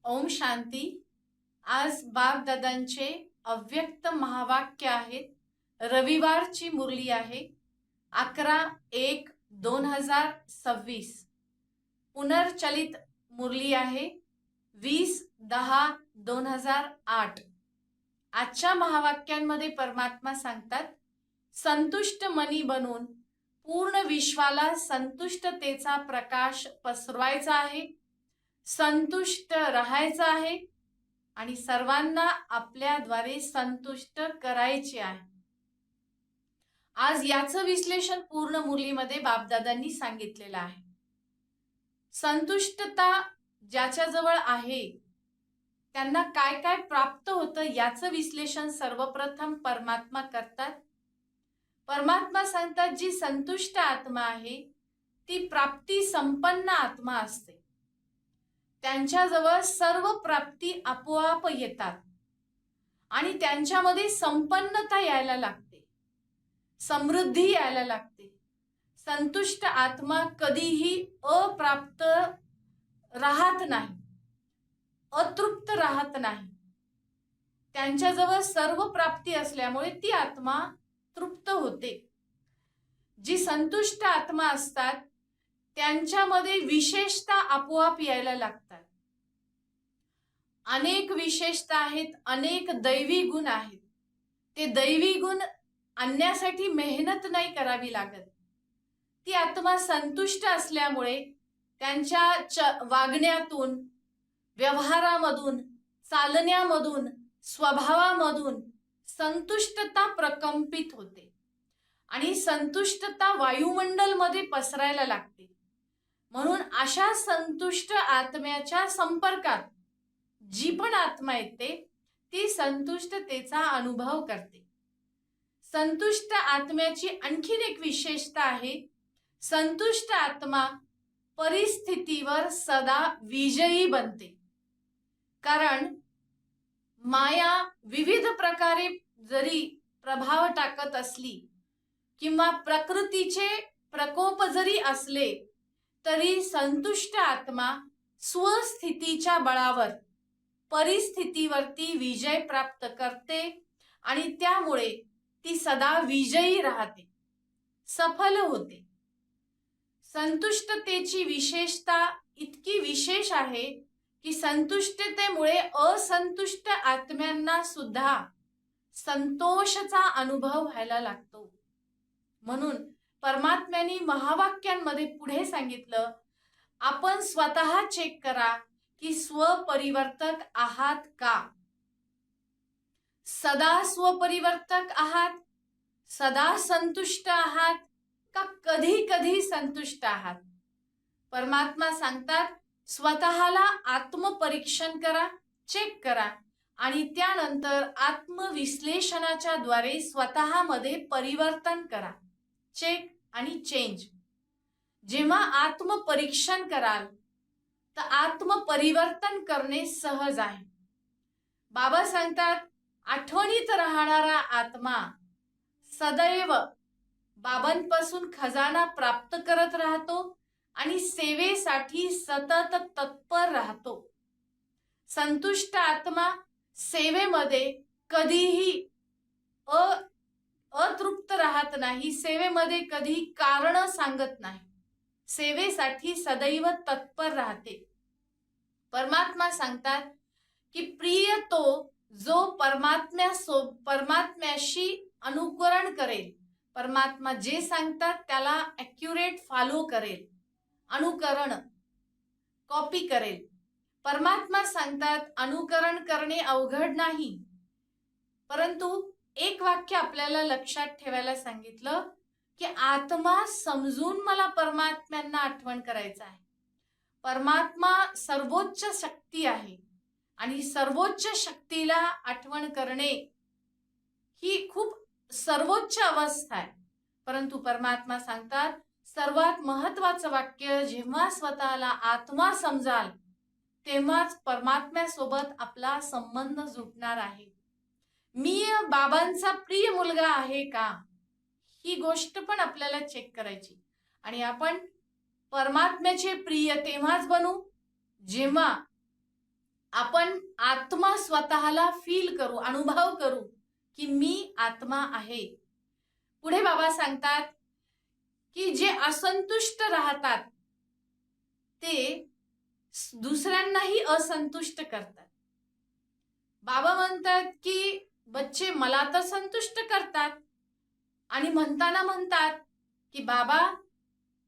ओम शांती। आज बाप दादांचे अव्यक्त महावाक्य आहेत. रविवारची मुरली आहे 11/1/2026. पुनर्चलित मुरली आहे 20/10/2008. आजच्या महावाक्यांमध्ये परमात्मा सांगतात, संतुष्ट मनी बनून पूर्ण विश्वाला संतुष्टतेचा प्रकाश पसरवायचा आहे, संतुष्ट राहायचं आहे आणि सर्वांना आपल्याद्वारे संतुष्ट करायचे आहे. आज याचं विश्लेषण पूर्ण मुरलीमध्ये बापदादांनी सांगितलेलं आहे. संतुष्टता ज्याच्याजवळ आहे त्यांना काय काय प्राप्त होतं याचं विश्लेषण सर्वप्रथम परमात्मा करतात. परमात्मा सांगतात, जी संतुष्ट आत्मा आहे ती प्राप्ती संपन्न आत्मा असते. त्यांच्याजवळ सर्व प्राप्ती आपोआप येतात आणि त्यांच्यामध्ये संपन्नता यायला लागते, समृद्धी यायला लागते. संतुष्ट आत्मा कधीही अप्राप्त राहत नाही, अतृप्त राहत नाही. त्यांच्याजवळ सर्व प्राप्ती असल्यामुळे ती आत्मा तृप्त होते. जी संतुष्ट आत्मा असतात त्यांच्यामध्ये विशेषता आपोआप यायला लागतात. अनेक विशेषता आहेत, अनेक दैवी गुण आहेत. ते दैवी गुण आणण्यासाठी मेहनत नाही करावी लागत. ती आत्मा संतुष्ट असल्यामुळे त्यांच्या वागण्यातून, व्यवहारामधून, चालण्यामधून, स्वभावामधून संतुष्टता प्रकंपित होते आणि संतुष्टता वायुमंडलमध्ये पसरायला लागते. म्हणून अशा संतुष्ट आत्म्याच्या संपर्कात जी पण आत्मा येते ती संतुष्टतेचा अनुभव करते. संतुष्ट आत्म्याची आणखीन एक विशेषता आहे, संतुष्ट आत्मा परिस्थितीवर सदा विजयी बनते. कारण माया विविध प्रकारे जरी प्रभाव टाकत असली किंवा प्रकृतीचे प्रकोप जरी असले तरी संतुष्ट आत्मा स्वस्थितीच्या बळावर परिस्थितीवरती विजय प्राप्त करते आणि त्यामुळे ती सदा विजयी राहते, सफल होते. संतुष्टतेची विशेषता इतकी विशेष आहे की संतुष्टतेमुळे असंतुष्ट आत्म्यांना सुद्धा संतोषाचा अनुभव व्हायला लागतो. म्हणून परमात्म्याने महावाक्यांमध्ये पुढे सांगितलं, आपण स्वतः चेक करा की स्वपरिवर्तक आहात का? सदा स्वपरिवर्तक आहात? सदा संतुष्ट आहात का कधी कधी संतुष्ट आहात? परमात्मा सांगतात, स्वतःला आत्मपरीक्षण करा, चेक करा आणि त्यानंतर आत्मविश्लेषणाच्या द्वारे स्वतःमध्ये परिवर्तन करा. चेक आणि चेंज. जेव्हा आत्मपरीक्षण कराल तर आत्मपरिवर्तन करणे सहज आहे. बाबा सांगतात, आठवणीत राहणारा आत्मा सदैव बाबांपासून खजाना प्राप्त करत राहतो आणि सेवेसाठी सतत तत्पर राहतो. संतुष्ट आत्मा सेवेमध्ये कधीही अतृप्त राहत नाही, सेवेमध्ये कधी कारण सांगत नाही, सेवेसाठी सदैव तत्पर राहते. परमात्मा सांगतात की प्रिय तो जो परमात्म्याशी अनुकरण करेल. परमात्मा जे सांगतात त्याला ॲक्युरेट फॉलो करेल, अनुकरण, कॉपी करेल. परमात्मा सांगतात, अनुकरण करणे अवघड नाही, परंतु एक वाक्य आपल्याला लक्षात ठेवायला सांगितलं की आत्मा समजून मला परमात्म्यांना आठवण करायचं आहे. परमात्मा सर्वोच्च शक्ती आहे आणि सर्वोच्च शक्तीला आठवण करणे ही खूप सर्वोच्च अवस्था आहे. परंतु परमात्मा सांगतात, सर्वात महत्वाचं वाक्य, जेव्हा स्वतःला आत्मा समजाल तेव्हाच परमात्म्यासोबत आपला संबंध जुटणार आहे. मी बाबांचा प्रिय मुलगा आहे का, ही गोष्ट पण आपल्याला चेक करायची. आणि आपण परमात्म्याचे प्रिय तेव्हाच बनू जेव्हा आपण आत्मा स्वतःला फील करू, अनुभव करू की मी आत्मा आहे. पुढे बाबा सांगतात की जे असंतुष्ट राहतात ते दुसऱ्यांनाही असंतुष्ट करतात. बाबा म्हणतात की बच्चे मला तर संतुष्ट करतात, आणि म्हणतात की बाबा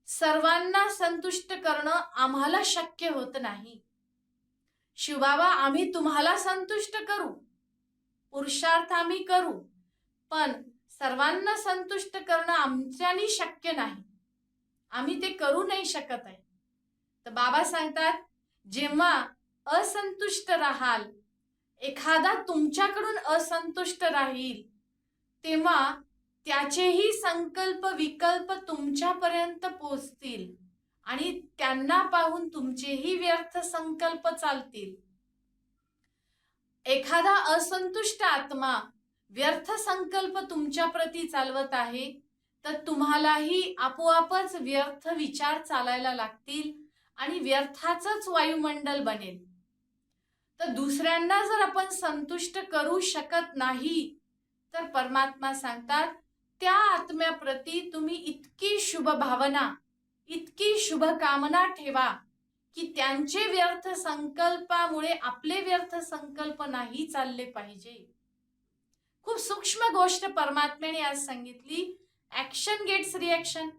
सर्वांना संतुष्ट करणं आम्हाला शक्य होत नाही. शिवबाबा आम्ही तुम्हाला संतुष्ट करू, पुरुषार्थ आम्ही करू, पण सर्वांना संतुष्ट करणं आमच्यानी शक्य नाही, आम्ही ते करू नाही शकत आहे. तर बाबा सांगतात जेव्हा असंतुष्ट राहाल, एखादा तुमच्याकडून असंतुष्ट राहील, तेव्हा त्याचेही संकल्प विकल्प तुमच्यापर्यंत पोहोचतील आणि त्यांना पाहून तुमचेही व्यर्थ संकल्प चालतील. एखादा असंतुष्ट आत्मा व्यर्थ संकल्प तुमच्या प्रती चालवत आहे तर तुम्हालाही आपोआपच व्यर्थ विचार चालायला लागतील आणि व्यर्थाचंच वायुमंडल बनेल. तर दुसऱ्यांना जर आपण संतुष्ट करू शकत नाही तर परमात्मा सांगतात त्या आत्म्याप्रती तुम्ही इतकी शुभ भावना, इतकी शुभ कामना ठेवा की त्यांचे व्यर्थ संकल्पामुळे आपले व्यर्थ संकल्प नाही चालले पाहिजे. खूप सूक्ष्म गोष्ट परमात्म्याने आज सांगितली, ऍक्शन गेट्स रिएक्शन.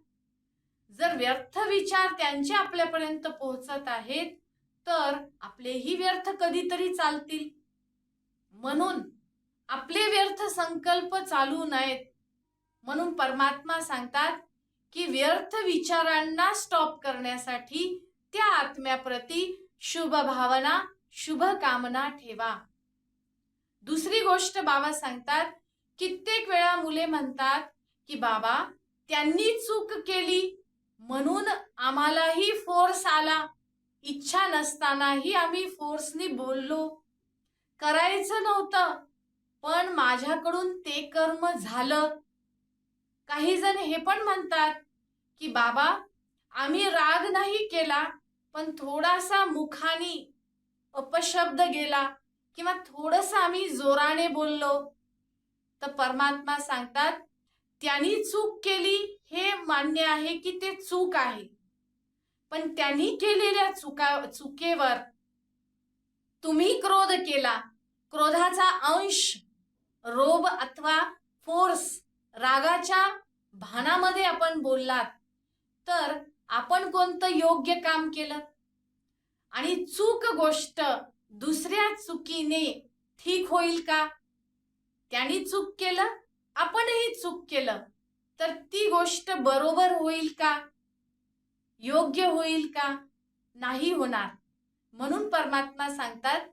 जर व्यर्थ विचार त्यांचे आपल्यापर्यंत पोहोचत आहेत तर आपलेही व्यर्थ कधीतरी चालतील. म्हणून आपले व्यर्थ संकल्प चालू नयेत. म्हणून परमात्मा सांगतात की व्यर्थ विचारांना स्टॉप करण्यासाठी त्या आत्म्याप्रती शुभ भावना, शुभ कामना ठेवा. दुसरी गोष्ट बाबा सांगतात, कित्येक वेळा मुले म्हणतात की बाबा त्यांनी चूक केली म्हणून आम्हालाही फोर्स आला, इच्छा नसतानाही आम्ही फोर्सनी बोललो, करायचं नव्हतं पण माझ्याकडून ते कर्म झालं. काही जण हे पण म्हणतात की बाबा आम्ही राग नाही केला पण थोडासा मुखानी अपशब्द गेला किंवा थोडंसं आम्ही जोराने बोललो. तर परमात्मा सांगतात त्यांनी चूक केली हे मान्य आहे की ते चूक आहे, पण त्यांनी केलेल्या चुकेवर तुम्ही क्रोध केला, क्रोधाचा अंश रोब अथवा फोर्स रागाच्या भानामध्ये आपण बोललात तर आपण कोणतं योग्य काम केलं. आणि चूक गोष्ट दुसऱ्या चुकीने ठीक होईल का? त्यांनी चूक केलं, आपणही चूक केलं तर ती गोष्ट बरोबर होईल का, योग्य होईल का? नाही होणार. म्हणून परमात्मा सांगतात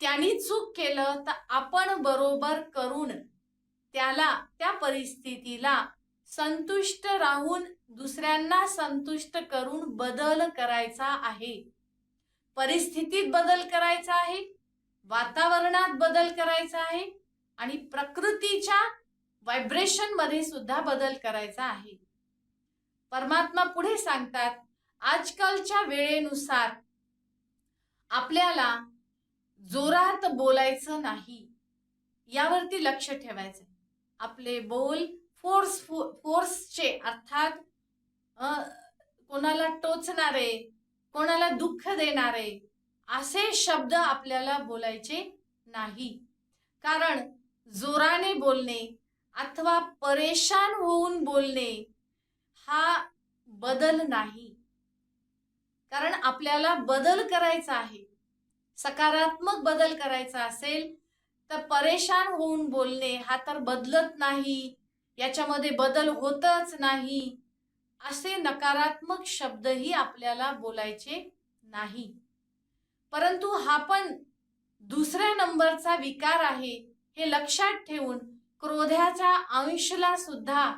त्यांनी चूक केलं तर आपण बरोबर करून त्याला, त्या परिस्थितीला संतुष्ट राहून दुसऱ्यांना संतुष्ट करून बदल करायचा आहे. परिस्थितीत बदल करायचा आहे, वातावरणात बदल करायचा आहे आणि प्रकृतीच्या व्हायब्रेशन मध्ये सुद्धा बदल करायचा आहे. परमात्मा पुढे सांगतात आजकालच्या वेळेनुसार आपल्याला जोरात बोलायचं नाही, यावरती लक्ष ठेवायचं. आपले बोल फोर्सचे अर्थात कोणाला टोचणारे, कोणाला दुःख देणारे असे शब्द आपल्याला बोलायचे नाही. कारण जोराने बोलणे अथवा परेशान होऊन बोलणे हा बदल नाही. कारण आपल्याला बदल करायचा आहे, सकारात्मक बदल करायचा असेल तर परेशान होऊन बोलणे हा तर बदलत नाही, याच्यामध्ये बदल होतच नाही, असे नकारात्मक शब्दही आपल्याला बोलायचे नाही. परंतु हा पण दुसऱ्या नंबरचा विकार आहे हे लक्षात ठेवून क्रोधाच्या अंशला सुद्धा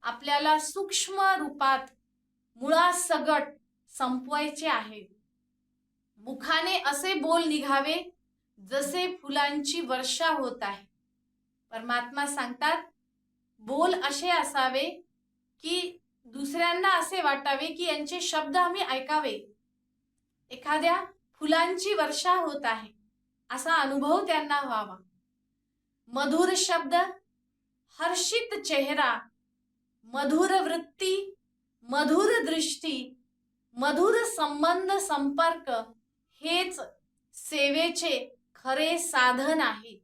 आपल्याला सूक्ष्म रूपात मुळासकट संपवायचे आहे. मुखाने असे बोल निघावे जसे फुलांची वर्षा होत आहे. परमात्मा सांगतात बोल असे असावे की दुसऱ्यांना असे वाटावे की यांचे शब्द आम्ही ऐकावे. एखाद्या फुलांची वर्षा होत आहे असा अनुभव त्यांना व्हावा. मधुर शब्द, हर्षित चेहरा, मधुर वृत्ती, मधुर दृष्टी, मधुर संबंध संपर्क हेच सेवेचे खरे साधन आहे.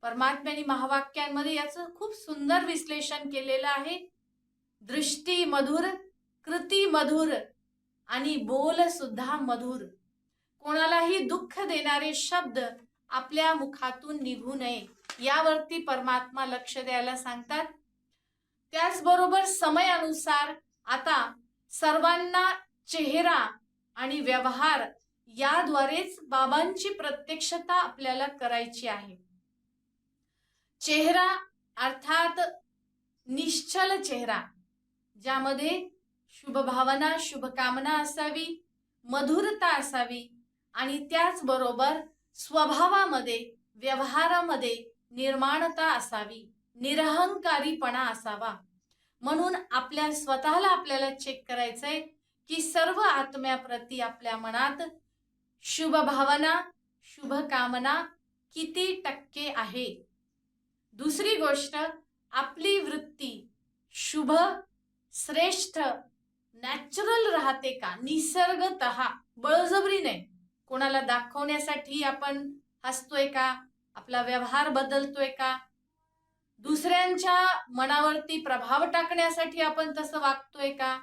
परमात्म्याने महावाक्यांमध्ये याचं खूप सुंदर विश्लेषण केलेलं आहे. दृष्टी मधुर, कृती मधुर आणि बोल सुद्धा मधुर. कोणालाही दुःख देणारे शब्द आपल्या मुखातून निघू नये यावरती परमात्मा लक्ष द्यायला सांगतात. त्याचबरोबर समयानुसार आता सर्वांना चेहरा आणि व्यवहार याद्वारेच बाबांची प्रत्यक्षता आपल्याला करायची आहे. चेहरा अर्थात निश्चल चेहरा, ज्यामध्ये शुभ भावना, शुभकामना असावी, मधुरता असावी आणि त्याचबरोबर स्वभावामध्ये, व्यवहारामध्ये निर्माणता असावी, निरहंकारीपणा असावा. म्हणून आपल्या स्वतःला आपल्याला चेक करायचंय की सर्व आत्म्याप्रती आपल्या मनात शुभ भावना, शुभ कामना किती टक्के आहे. दुसरी गोष्ट, आपली वृत्ती शुभ, श्रेष्ठ, नॅचरल राहते का, निसर्गतः, बळजबरी नाही. कोणाला दाखवण्यासाठी आपण हसतोय का, आपला व्यवहार बदलतोय का, दुसऱ्यांच्या मनावरती प्रभाव टाकण्यासाठी आपण तसं वागतोय का,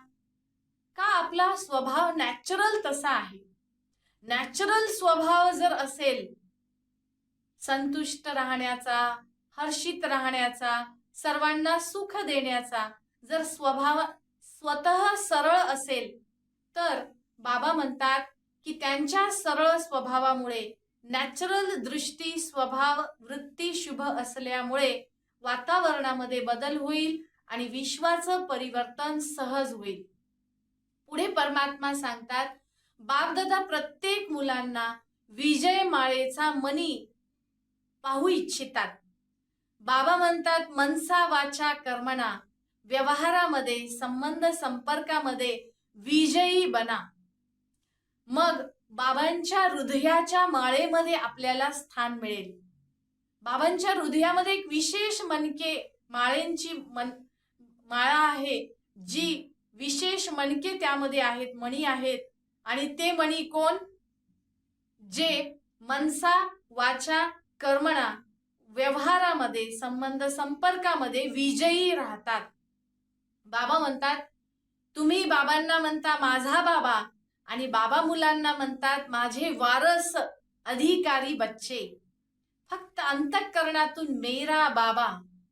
आपला स्वभाव नॅचरल तसा आहे. नॅचरल स्वभाव जर असेल, संतुष्ट राहण्याचा, हर्षित राहण्याचा, सर्वांना सुख देण्याचा जर स्वभाव स्वतः सरळ असेल, तर बाबा म्हणतात की त्यांच्या सरळ स्वभावामुळे, नॅचरल दृष्टी, स्वभाव, वृत्ती शुभ असल्यामुळे वातावरणामध्ये बदल होईल आणि विश्वाचं परिवर्तन सहज होईल. पुढे परमात्मा सांगतात, बापदादा प्रत्येक मुलांना विजय माळेचा मणी पाहू इच्छितात. बाबा म्हणतात, मनसा वाचा कर्मणा, व्यवहारामध्ये, संबंध संपर्कामध्ये विजयी बना. मग बाबांच्या हृदयाच्या माळेमध्ये आपल्याला स्थान मिळेल. बाबांच्या हृदयामध्ये एक विशेष मणके, माळेंची माळा आहे, जी विशेष मणके त्यामध्ये आहेत, मणी आहेत. आणि ते मणी कोण? जे मनसा वाचा कर्मणा, व्यवहारामध्ये, संबंध संपर्कामध्ये विजयी राहतात. बाबा म्हणतात, तुम्ही बाबांना म्हणता माझा बाबा, आणि बाबा मुलांना म्हणतात माझे वारस अधिकारी बच्चे. फक्त अंतःकरणातून मेरा बाबा,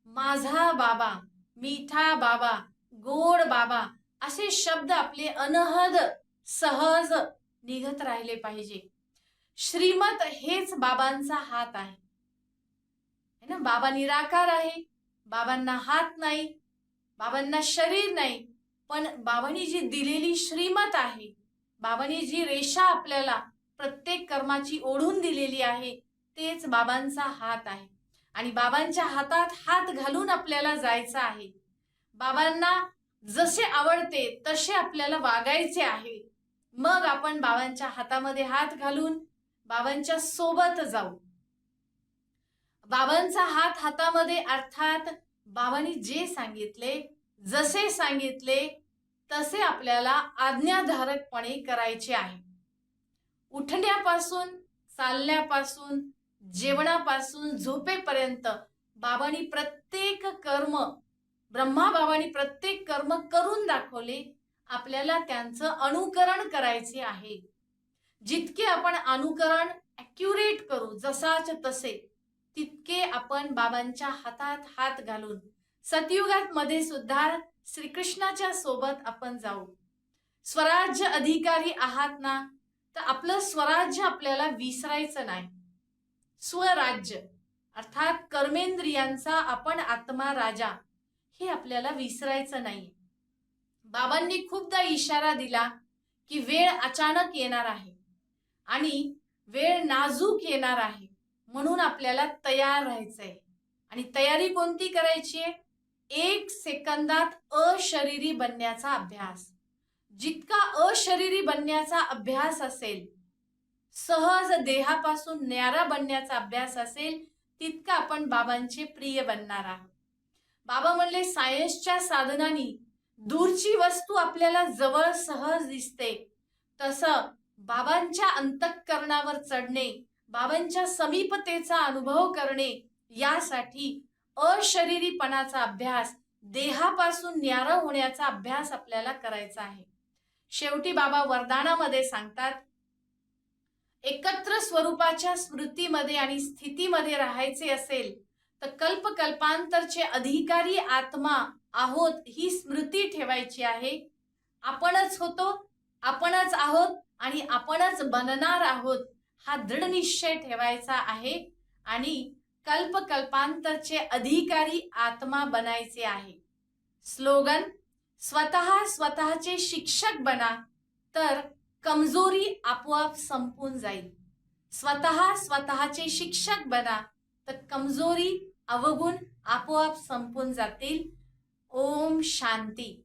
माझा बाबा, मीठा बाबा, गोड बाबा असे शब्द आपले अनहद सहज निघत राहिले पाहिजे. श्रीमत हेच बाबांचा हात आहे ना. बाबा निराकार आहे, बाबांना हात नाही, बाबांना शरीर नाही, पण बाबांनी जी दिलेली श्रीमत आहे, बाबांनी जी रेषा आपल्याला प्रत्येक कर्माची ओढून दिलेली आहे, तेच बाबांचा हात आहे. आणि बाबांच्या हातात हात घालून आपल्याला जायचं आहे. बाबांना जसे आवडते तसे आपल्याला वागायचे आहे. मग आपण बाबांच्या हातामध्ये हात घालून बाबांच्या सोबत जाऊ. बाबांचा हात हातामध्ये अर्थात बाबांनी जे सांगितले, जसे सांगितले तसे आपल्याला आज्ञाधारकपणे करायचे आहे. उठण्यापासून, चालण्यापासून, जेवणापासून, झोपेपर्यंत बाबांनी प्रत्येक कर्म, ब्रह्मा बाबांनी प्रत्येक कर्म करून दाखवले. आपल्याला त्यांचं अनुकरण करायचे आहे. जितके आपण अनुकरण ॲक्युरेट करू, जसाच तसे, तितके आपण बाबांच्या हातात हात घालून सतयुगात मध्ये सुद्धा श्रीकृष्णाच्या सोबत आपण जाऊ. स्वराज्य अधिकारी आहात ना, तर आपलं स्वराज्य आपल्याला विसरायचं नाही. स्वराज्य अर्थात कर्मेंद्रियांचा आपण आत्मा राजा, हे आपल्याला विसरायचं नाही. बाबांनी खूपदा इशारा दिला की वेळ अचानक येणार आहे आणि वेळ नाजूक येणार आहे, म्हणून आपल्याला तयार राहायचंय. आणि तयारी कोणती करायची आहे? 1 सेकंदात अशरीरी बनण्याचा अभ्यास. जितका अशरीरी बनण्याचा अभ्यास असेल सहज देहापासून न्यारा बनण्याचा अभ्यास असेल तितका आपण बाबांचे प्रिय बनणार आहोत. बाबा म्हणले सायन्सच्या साधनांनी दूरची वस्तू आपल्याला जवळ सहज दिसते, तसं बाबांच्या अंतःकरणावर चढणे, बाबांच्या समीपतेचा अनुभव करणे, यासाठी अशरीरीपणाचा अभ्यास, देहापासून न्यारा होण्याचा अभ्यास आपल्याला करायचा आहे. शेवटी बाबा वरदानामध्ये सांगतात, एकत्र स्वरूपाच्या स्मृतीमध्ये आणि स्थितीमध्ये राहायचे असेल तर कल्पकल्पांतरचे अधिकारी आत्मा आहोत ही स्मृती ठेवायची आहे. आपणच होतो, आपणच आहोत आणि आपणच बनणार आहोत हा दृढ निश्चय ठेवायचा आहे आणि कल्पकल्पांतरचे अधिकारी आत्मा बनायचे आहे. स्लोगन, स्वतःचे शिक्षक बना तर कमजोरी आपोआप संपून जाईल. स्वतःचे शिक्षक बना तर कमजोरी, अवगुण आपोआप संपून जातील. ओम शांती.